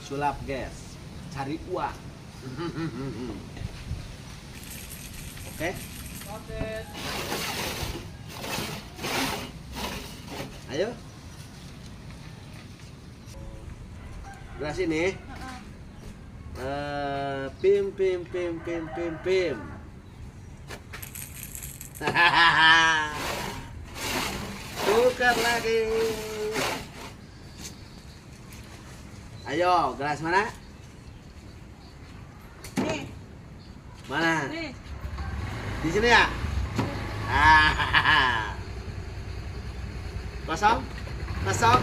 sulap guys, cari uang. Oke. Ayo. Belah sini. Pim. Tukar lagi. Ayo, gelas mana? Nih. Mana? Nih. Di sini ya? Kosong? Kosong?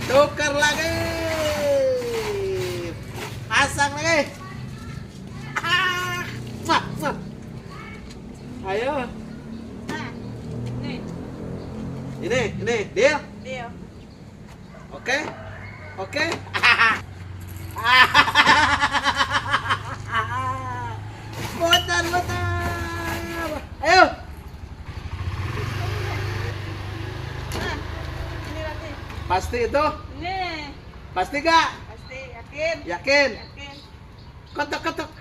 Tukar lagi. Pasang lagi. Mah. Ayo. Nah. Nih. Ini, deal. Deal. Oke. Botan. Ayo. Nah. Ini lagi. Pasti itu? Nih. Pasti gak? Pasti yakin? Yakin? Yakin. Kotok.